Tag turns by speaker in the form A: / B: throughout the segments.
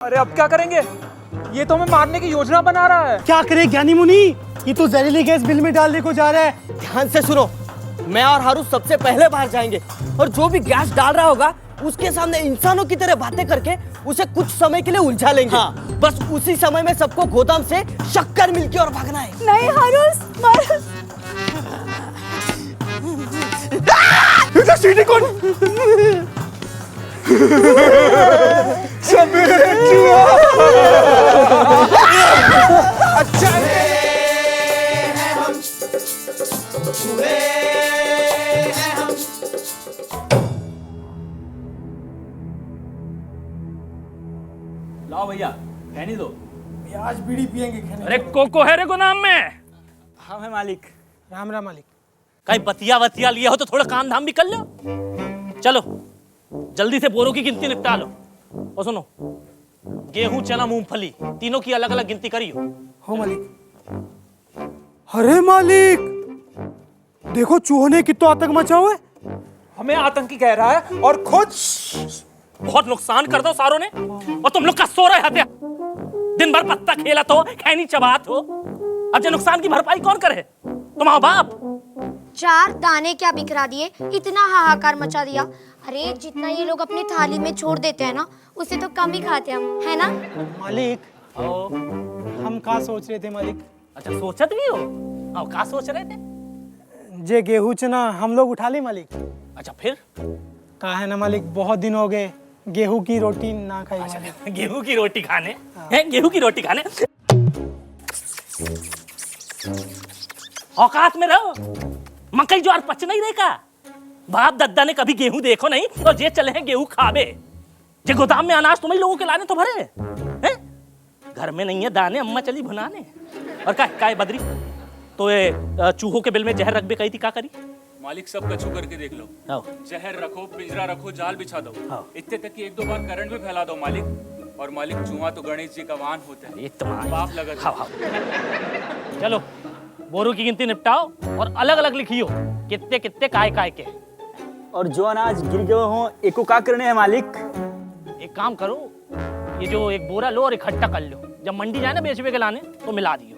A: अरे अब क्या करेंगे? ये तो हमें मारने की योजना बना रहा है।
B: क्या करे ज्ञानी मुनि, ये तो जहरीली गैस बिल में डालने को जा रहा है।
C: ध्यान से सुनो, मैं और हारू सबसे पहले बाहर जाएंगे और जो भी गैस डाल रहा होगा उसके सामने इंसानों की तरह बातें करके उसे कुछ समय के लिए उलझा लेंगे। हाँ। बस उसी समय में सबको गोदाम से शक्कर मिलके और भागना है।
D: नहीं हारूस, मारूस।
A: सीढ़ी कौन? अच्छा
E: लाओ भैया, कहनी दो।
B: आज बीड़ी पियेंगे।
E: अरे कोको है रे गोदाम में।
C: हाँ है मालिक।
B: राम राम मालिक।
E: कहीं बतिया लिया हो तो थोड़ा काम धाम भी कर लो। चलो जल्दी से बोरों की गिनती निपटा लो। और सुनो, गेहूं चना मूंगफली तीनों की अलग अलग गिनती करियो।
B: हो मालिक। अरे मालिक, देखो चूहों ने कितना आतंक मचा हुआ है।
A: हमें आतंकी कह रहा है और खुद
E: बहुत नुकसान कर दो सारों ने, और तुम लोग का सो रहे हत्या। दिन भर पत्ता खेला तो खैनी चबात हो। अब जो नुकसान की भरपाई कौन करे? तुम्हारा बाप।
D: 4 दाने क्या बिखरा दिए, इतना हाहाकार मचा दिया। अरे जितना ये लोग अपनी थाली में छोड़ देते हैं ना, उससे तो कम ही खाते हम, है ना?
B: मालिक,
E: आओ।
B: हम क्या सोच रहे थे मालिक?
E: अच्छा सोचत भी हो? आओ, क्या सोच रहे थे?
B: जे गेहूं चना हम लोग उठा ले मालिक।
E: अच्छा फिर?
B: कहा है ना मालिक, बहुत दिन हो गए गेहूं की रोटी ना खाई मालिक।
E: गेहूं की रोटी खाने हैं? गेहूं की रोटी खाने औकात में रहो। मकई ज्वार पच नहीं रहे का? बाप दादा ने कभी गेहूं देखो नहीं तो जे चले हैं गेहूं खावे। जे गोदाम में अनाज तुम्हें लोगों के लाने तो भरे हैं? घर में नहीं है दाने, अम्मा चली भुनाने। और काय बदरी तो ये चूहों के बिल में जहर रख बे कही थी, क्या करी?
F: मालिक सब कछु करके देख लो।
E: आओ।
F: जहर रखो, पिंजरा रखो, जाल बिछा दो।
E: हाँ।
F: इतने तक कि 1-2 बार करंट भी फैला दो मालिक। और मालिक चूहा तो गणेश जी का वाहन होता है, पाप लगा।
E: हाँ। चलो बोरों की गिनती निपटाओ और अलग अलग लिखियो कितने कितने काय के।
C: और जो अनाज गिर गए हो एको का करने है मालिक?
E: एक काम करो, ये जो एक बोरा लो और इकट्ठा कर लो। जब मंडी जाए ना बेचवे के लाने तो मिला दियो।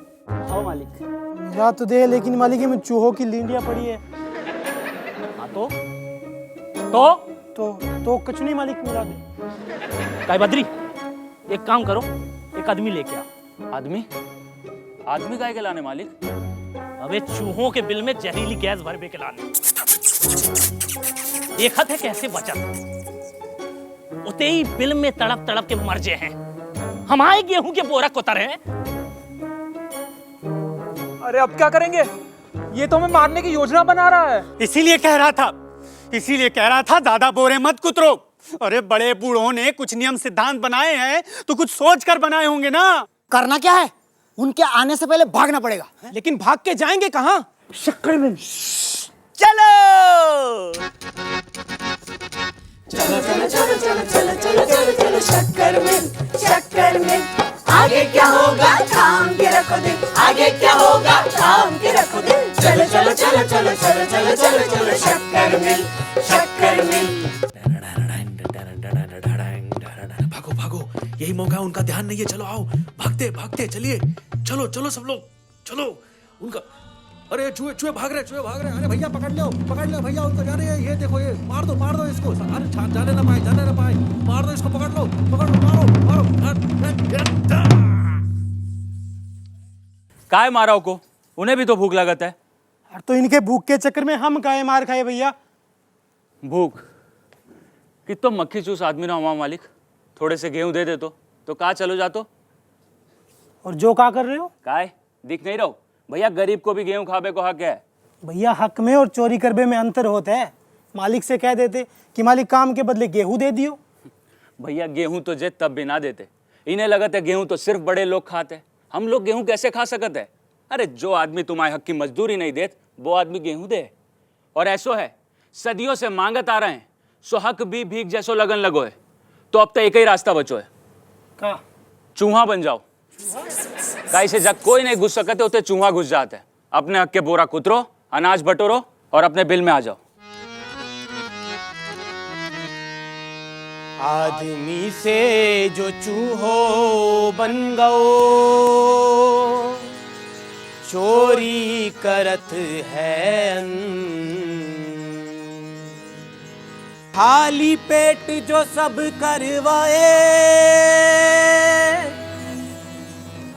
C: हाँ मालिक।
B: मिला तो दे, लेकिन मालिक में चूहों की लींडियां पड़ी है।
E: हाँ
B: तो कुछ नहीं मालिक, मिला दे।
E: काय बद्री, एक काम करो, एक आदमी लेके आओ।
F: आदमी काय के लाने मालिक?
E: अबे चूहों के बिल में जहरीली गैस भरबे के लाने। देखा थे कैसे बचा, उते ही बिल में तड़प तड़प के मर जे हैं। हमारे गेहूं के बोरा कोतर हैं।
A: अरे अब क्या करेंगे? ये तो हमें मारने की योजना बना रहा है।
G: इसीलिए कह रहा था दादा बोरे मत कुतरो। अरे बड़े बूढ़ों ने कुछ नियम सिद्धांत बनाए हैं तो कुछ सोच कर बनाए होंगे ना।
B: करना क्या है, उनके आने से पहले भागना पड़ेगा।
A: लेकिन भाग के जाएंगे कहाँ?
B: शक्कर में।
C: चलो
H: शक्कर में आगे क्या होगा थाम के रखो दिल, आगे क्या होगा थाम के रखो दिल। चलो चलो चलो चलो चलो चलो चलो चलो शक्कर मिल, शक्कर मिल।
I: भागो भागो, यही मौका है, उनका ध्यान नहीं है। चलो आओ, भागते भागते चलिए। चलो चलो सब लोग चलो। उनका अरे चूहे भाग रहे। अरे भैया पकड़ लो भैया, उनको जा रहे हैं। ये देखो, ये मार दो इसको। अरे जाने ना पाए। मार दो इसको, पकड़ लो मारो।
F: काय मारा को? उन्हें भी तो भूख लगत है।
B: तो इनके भूख के चक्कर में हम काहे मार खाए भैया?
F: भूख कि तो मक्खी चूस आदमी ना हुआ मालिक। थोड़े से गेहूं दे दे तो का चलो जातो।
B: और जो का कर रहे हो?
F: काय दिख नहीं रहो भैया, गरीब को भी गेहूं खाबे को हक है।
B: भैया हक में और चोरी करबे में अंतर होता है। मालिक से कह देते कि मालिक काम के बदले गेहूं दे दियो।
F: भैया गेहूं तो जे तब भी ना देते। इन्हें लगत है गेहूं तो सिर्फ बड़े लोग खाते। हम लोग गेहूं कैसे खा सकते है? अरे जो आदमी तुम्हारे हक की मजदूरी नहीं देत वो आदमी गेहूं दे। और ऐसो है, सदियों से मांगत आ रहे हैं, सो हक भी भीख जैसो लगन लगो है। तो अब तो एक ही रास्ता बचो है,
B: का
F: चूहा बन जाओ। काई से जब कोई नहीं घुस सकते उतने चूहा घुस जाते हैं। अपने हक के बोरा कुतरो, अनाज बटोरो और अपने बिल में आ जाओ।
C: आदमी से जो चूहो बन गओ, चोरी करत है खाली पेट जो सब करवाए,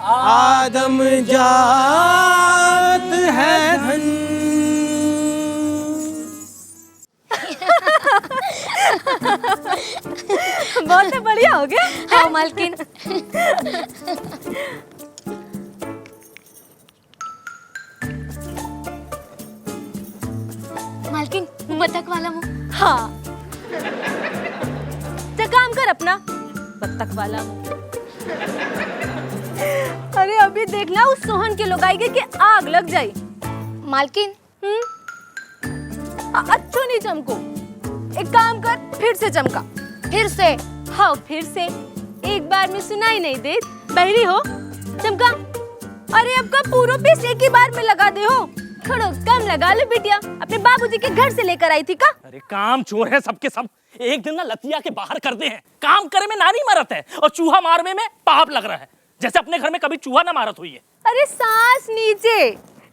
C: आदम जात है धन।
J: बहुत बढ़िया हो गया।
D: हाँ मालकिन। मालकिन बतख वाला मुंह।
J: हाँ तो काम कर अपना बत्तख वाला। अरे अभी देखना उस सोहन के लुगाई के आग लग जाई।
D: मालकिन
J: अच्छो नहीं चमको, एक काम कर फिर से चमका।
D: फिर से?
J: हाँ फिर से, एक बार में सुनाई नहीं दे, बहरी हो चमका। अरे अब का पूरा पीस एक ही बार में लगा दे हो, थोड़ा कम लगा लो बिटिया, अपने बाबूजी के घर से लेकर आई थी का।
E: अरे काम चोर है सबके सब, एक दिन ना लतिया के बाहर कर दे हैं। काम करे में नारी मरत है और चूहा मारने में पाप लग रहा है, जैसे अपने घर में कभी चूहा ना मारत हुई है।
J: अरे सांस नीचे,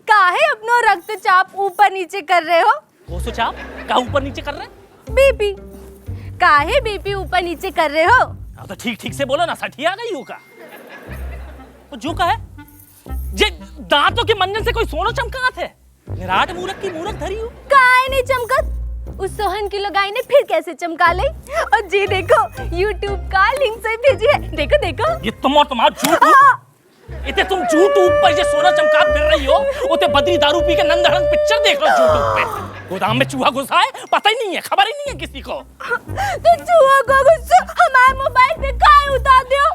J: काहे अपनो रक्तचाप ऊपर नीचे कर रहे हो?
E: वो सोचाप का ऊपर नीचे कर रहे हैं?
J: बीपी, काहे बीपी ऊपर नीचे कर रहे हो?
E: तो ठीक ठीक से बोलो ना, सठी आ गई का। तो जो का है जे दांतों के मंजन से कोई सोना चमकात है, निराट मूरत की मूरत धरी हो।
J: काहे नहीं चमकत? उस सोहन की लगाई ने फिर कैसे चमका ली? और जी देखो YouTube का लिंक से भेजी है, देखो देखो।
E: ये तुम और तुम्हारा झूठ, इतने तुम YouTube पर ये सोना चमका फिर रही हो, उते बद्री दारू पी के नंदहरन पिक्चर देख लो YouTube पे। गोदाम में चूहा घुसा है, पता ही नहीं है, खबर ही नहीं है किसी को।
J: तो चूहा को गुस्सा हमारे मोबाइल पे काहे उतार दियो?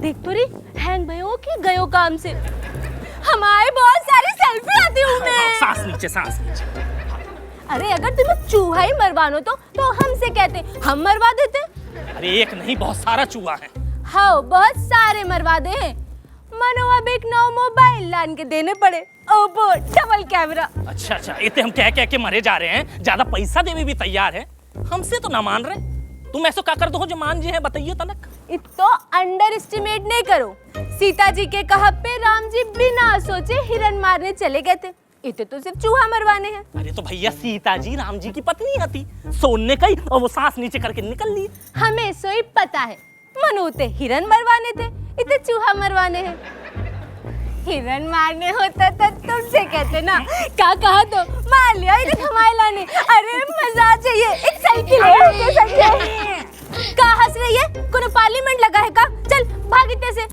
J: देख तो री हैंग भयो कि गयो काम से। हमारे बहुत सारी सेल्फी आती हूँ मैं।
E: सांस नीचे, सांस नीचे।
J: अरे अगर तुम्हें चूहा ही मरवानो तो हमसे कहते, हम मरवा देते।
E: अरे एक नहीं, बहुत सारा चूहा है।
J: हाँ बहुत सारे मरवा दे हैं। मनो अब एक नौ मोबाइल लान के देने पड़े, ओप्पो डबल कैमरा।
E: अच्छा अच्छा, इतने हम कह के मरे जा रहे हैं, ज्यादा पैसा देवे भी तैयार है, हमसे तो ना मान रहे। तुम ऐसा क्या कर दो जो मान जी है, बताइए तनक।
J: इतो अंडर एस्टिमेट नहीं करो। सीता जी के कहा पे राम जी बिना सोचे हिरन मारने चले गए थे, इतने तो सिर्फ चूहा मरवाने हैं।
E: अरे तो भैया सीता जी राम जी की पत्नी आती, सोने कही और वो सांस नीचे करके निकल ली।
J: हमें सोई पता है, मनोते हिरन मरवाने थे, इतने चूहा मरवाने हैं। हिरन मारने होता तो तुमसे कहते ना, क्या कहा तो मार लिया इधर हमारे लाने। अरे मजा चाहिए, एक सेल्फी ले आओ सच्चे। क्या हंस रही है? कोनो पार्लियामेंट लगा है का? चल भाग इतने से,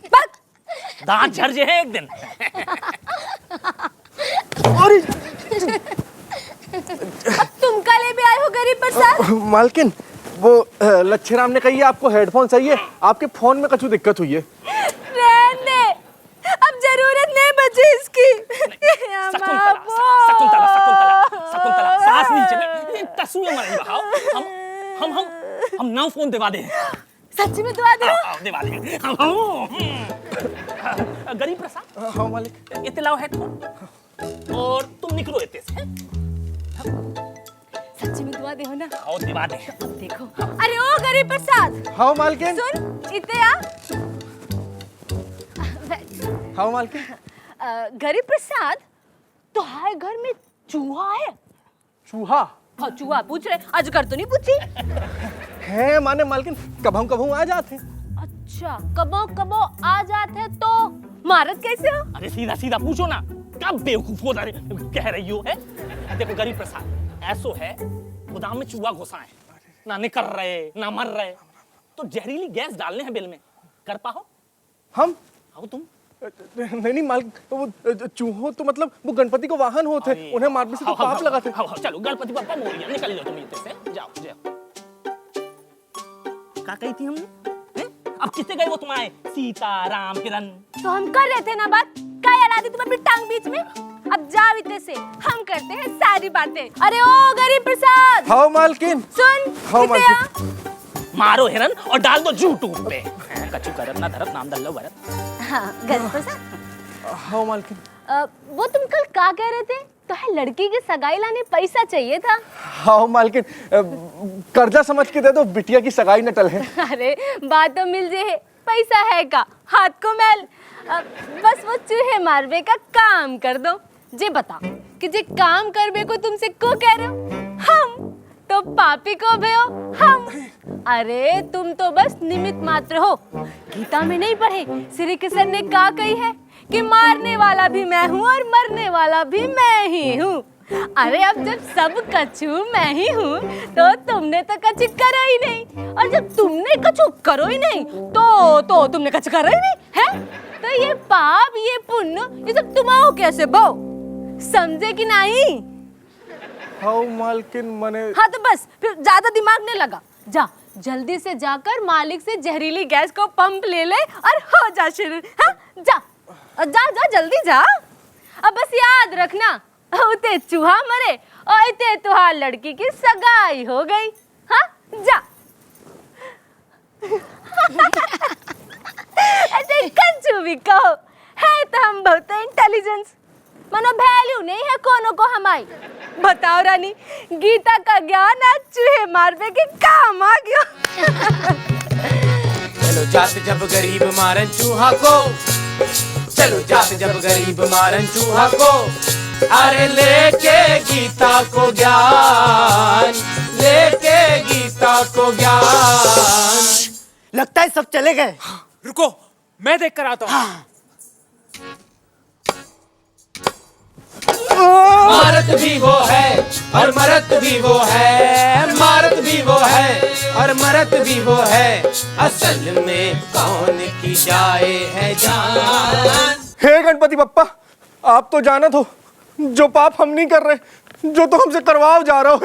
J: भाग।
E: दांत झड़ जे है एक दिन।
J: अब तुम काले भी आए हो गरीब प्रसाद?
K: मालकिन वो लच्छेराम ने कही आपको हेडफोन चाहिए, आपके फोन में कुछ दिक्कत हुई है।
J: रहने, अब जरूरत नहीं बची इसकी।
E: शकुंतला, शकुंतला, शकुंतला, शकुंतला, सांस नीचे में तस्वीर मर बहाओ। हम नौ फोन दिवा दे।
J: सच्ची में दुआ दे।
E: दिवा दे। गरीब प्रसाद।
K: हाँ मालिक।
E: इतने लाओ हेडफोन और तुम निकलो इतने से।
J: सच्ची में दुआ दे हो ना?
E: आओ दिवा दे।
J: देखो। अरे ओ गरीब प्रसाद।
K: हाँ मालकिन।
J: सुन इतने आ।
K: हाँ मालकिन।
J: गरीब प्रसाद, तो हाय घर में चूहा है?
K: चूहा?
J: हाँ चूहा पूछ रहे, अजगर तो नहीं पूछी?
K: है माने मालकिन, कभू आ जाते।
J: अच्छा कबो आ जाते तो मारत कैसे हो?
E: अरे सीधा सीधा पूछो ना, कब बेवकूफ हो कह रही हो है? देखो गरीब प्रसाद, ऐसो है गोदाम में चूहा घुसा है, ना निकल रहे ना मर रहे, तो जहरीली गैस डालने हैं बिल में, कर पाओ?
K: हम?
E: आओ तुम।
K: नहीं मालिक, वो चूहो तो मतलब वो गणपति को वाहन होते, उन्हें मारने से तो पाप लगाते।
E: चलो गणपति बप्पा मोरिया, निकल लो तुम इधर से, जाओ जाओ। क्या कही थी हमने? अब किससे गए वो तुम्हारे सीता राम हिरन?
J: तो हम कर रहे थे ना बात, क्या याद आती तुम्हें अपनी टांग बीच में? अब जाओ इतने से, हम करते हैं सारी बातें। अरे ओ गरीब प्रसाद।
K: हाँ मालकिन।
J: सुन।
K: हाँ मालकिन।
E: मारो हिरन और डाल दो YouTube पे। कछु करत ना धरत नाम दल्लो भरत।
J: हाँ गरीब प्रसाद।
K: हाँ मालकिन।
J: वो तुम कल क्या कह रहे थे? तो है लड़की की सगाई लाने पैसा चाहिए था।
K: हाँ मालकिन, कर्जा समझ के दे दो, बिटिया की सगाई न टले।
J: अरे बात तो मिल जे है, पैसा है का हाथ को मैल। बस वो चूहे मारवे का काम कर दो। जे बता कि जे काम करवे को तुमसे को कह रहे हो? हम तो पापी को भे हो हम। अरे तुम तो बस निमित्त मात्र हो। गीता में नहीं पढ़े श्री कृष्ण ने क्या कही है कि मारने वाला भी मैं हूँ और मरने वाला भी मैं ही हूँ। अरे अब जब सब कछु मैं ही हूँ तो तुमने तो कछु करो ही नहीं, और जब तुमने कछु करो ही नहीं तो तुमने कछु करो ही नहीं है। तो ये पाप ये पुण्य ये सब तुम्हारा कैसे बो, समझे कि नहीं?
K: हाँ मालकिन मने।
J: हाँ तो बस फिर ज्यादा दिमाग नहीं लगा। जा जल्दी से जाकर मालिक से जहरीली गैस को पंप ले ले और हो जा शुरू। हाँ जा जा जा जल्दी जा। अब बस याद रखना, उते चूहा मरे और इते तुहार लड़की की सगाई हो गई। हाँ जा। ऐसे कंचू भी कहो है तो हम बहुत इंटेलिजेंस मनो वैल्यू नहीं है कोनो को हमारी। बताओ रानी, गीता का ज्ञान आज चूहे मारने के काम आ गया।
H: चलो जात जब गरीब मारन चूहा को, चलो जात जब गरीब मारन चूहा को, अरे लेके गीता को ज्ञान, लेके गीता को ज्ञान।
C: लगता है सब चले गए।
A: रुको, मैं देख कर आता हूँ।
H: मारत भी वो है और मरत भी वो है, मारत भी वो है और मरत भी वो है, असल में कौन की जाए है जान।
K: हे गणपति बप्पा, आप तो जानत हो जो पाप हम नहीं कर रहे, जो तो हमसे करवाओ जा रहा हो।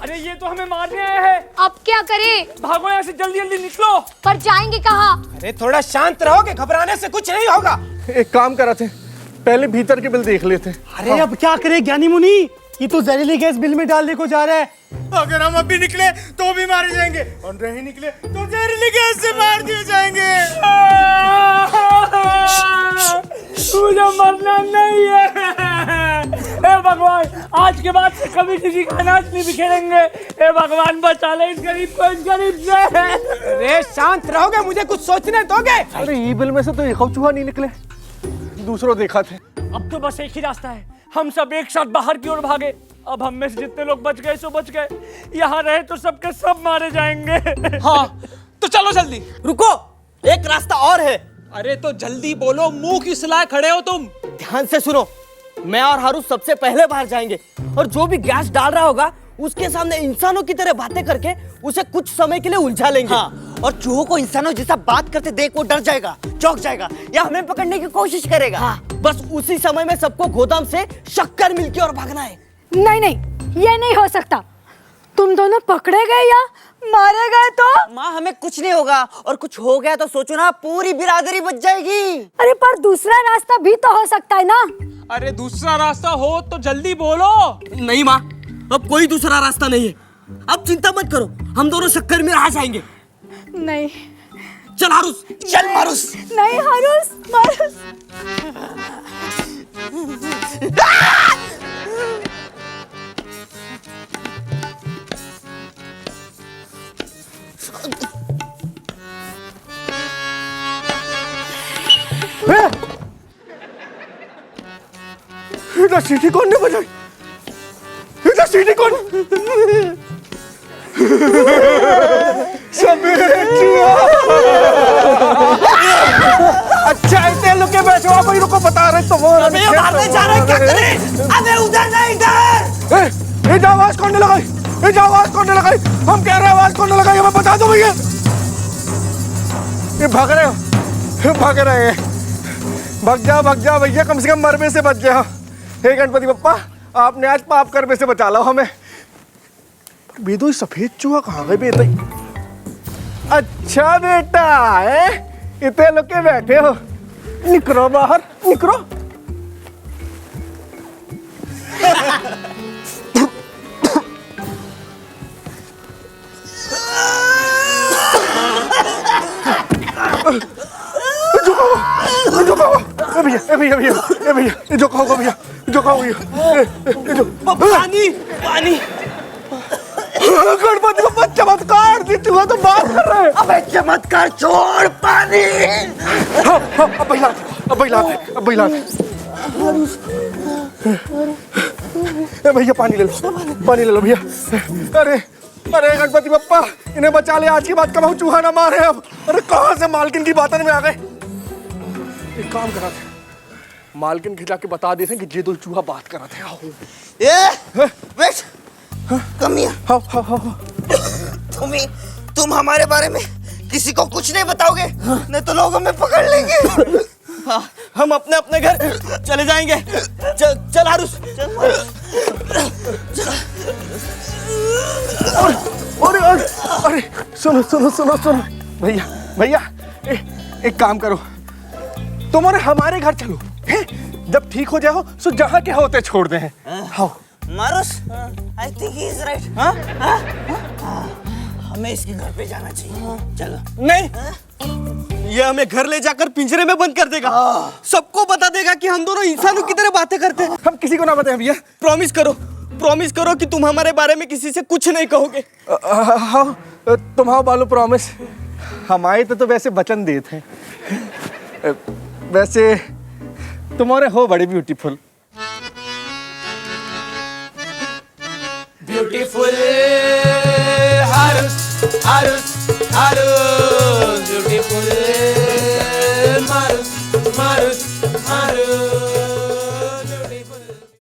A: अरे ये तो हमें मारने आए हैं।
D: अब क्या करें?
A: भागो यहाँ से, जल्दी जल्दी निकलो।
D: पर जाएंगे कहाँ?
H: अरे थोड़ा शांत रहोगे, घबराने से कुछ नहीं होगा।
K: एक काम करा थे, पहले भीतर के बिल देख लेते।
B: अरे अब क्या करे ज्ञानी मुनि, ये तो जहरीली गैस बिल में डालने को जा रहा है।
G: अगर हम अभी निकले तो भी मारे जाएंगे, और नहीं निकले तो जहरीली गैस से मार दिए जाएंगे।
A: मुझे मरना नहीं है। हे भगवान, आज के बाद से कभी किसी का अनाज नहीं बिखेरेंगे। हे भगवान, बचा ले इस गरीब को, इस गरीब से।
H: अरे शांत रहोगे, मुझे कुछ सोचने दोगे?
K: अरे ई बिल में से तो एक चूहा नहीं निकले, दूसरों देखा थे।
A: अब तो बस एक ही रास्ता है, हम सब एक साथ बाहर की ओर भागे। अब हम में से जितने लोग बच गए सो बच गए, यहाँ रहे तो सबके सब मारे जाएंगे।
C: हाँ
A: तो चलो जल्दी।
C: रुको, एक रास्ता और है।
A: अरे तो जल्दी बोलो, मुंह की सिलाए खड़े हो तुम।
C: ध्यान से सुनो, मैं और हारू सबसे पहले बाहर जाएंगे, और जो भी गैस डाल रहा होगा उसके सामने इंसानों की तरह बातें करके उसे कुछ समय के लिए उलझा लेंगे।
H: हाँ, और चूहों को इंसानों जैसा बात करते देख वो डर जाएगा, चौंक जाएगा, या हमें पकड़ने की कोशिश करेगा।
C: हाँ, बस उसी समय में सबको गोदाम से शक्कर मिल के और भागना है।
J: नहीं नहीं, ये नहीं हो सकता। तुम दोनों पकड़े गए या मारे गए तो?
C: माँ, हमें कुछ नहीं होगा, और कुछ हो गया तो सोचो ना, पूरी बिरादरी बच जाएगी।
J: अरे पर दूसरा रास्ता भी तो हो सकता है ना।
A: अरे दूसरा रास्ता हो तो जल्दी बोलो।
C: नहीं माँ, अब कोई दूसरा रास्ता नहीं है। अब चिंता मत करो, हम दोनों शक्कर में आ जाएंगे।
J: नहीं
C: चल हारूस, चल मारूस।
J: नहीं हारूस, मारूस।
K: इधर सीटी कौन ने बजाई? इधर सीटी कौन? अच्छा ऐसे लुके बैठो, आप ही रुको, बता रहे तो।
C: अबे ये भागने जा रहे हैं, क्या करें? अबे उधर नहीं, इधर।
K: ये आवाज कौन ने लगाई? ये आवाज कौन ने लगाई? हम कह रहे हैं आवाज कौन ने लगाई, हमें बता दो भैया। ये भाग रहे हो, भाग रहे हैं। भाग जा भैया, कम से कम मरने से बच गया। हे गणपति बप्पा, आपने आज पाप करने से बचा लो हमें। बेदो सफेद चूहा कहाँ गए बेटा? अच्छा बेटा है, इतने लोग के बैठे हो, निकलो बाहर, निकलो। झुकाओ, झुकाओ। भैया भैया भैया भैया ये जो खाओगे भैया जो खाओगे ये जो
C: पानी पानी
K: गणपति बप्पा चमत्कार जीते हुआ तो बात कर रहे हैं।
H: अबे चमत्कार छोड़, पानी।
K: अब भैया भैया पानी ले लो भैया। अरे अरे गणपति बप्पा इन्हें बचा ले, आज की बात कब चूहा ना मारे अब। अरे कहाँ से मालकिन की बातन में आ गए। एक काम करा थे, मालकिन खिला के बता देते कि ये दो चूहा बात करा थे। आओ
H: ए वेट, कम हियर।
K: हाँ
H: तुम हमारे बारे में किसी को कुछ नहीं बताओगे, नहीं तो लोग हमें पकड़ लेंगे।
C: हाँ, हम अपने अपने घर चले जाएंगे। चल हारूस
K: अरे सुनो भैया एक काम करो, तुम्हारे हमारे घर चलो, जब ठीक हो जाओ तो जहाँ के होते छोड़ दे। हाँ
H: मारुस, I think he is right. हमें इसके घर पे जाना चाहिए। चलो।
C: नहीं, ये हमें घर ले जाकर पिंजरे में बंद कर देगा। सबको बता देगा कि हम दोनों इंसानों की तरह बातें करते हैं।
K: हम किसी को ना बताएं भैया।
C: प्रॉमिस करो कि तुम हमारे बारे में किसी से कुछ नहीं कहोगे।
K: हाँ तुम्हारा बालू प्रॉमिस। हमारे तो वैसे वचन देते हैं। वैसे तुम्हारे हो बड़े ब्यूटीफुल।
H: ब्यूटीफुल हारूस हारूस हारूस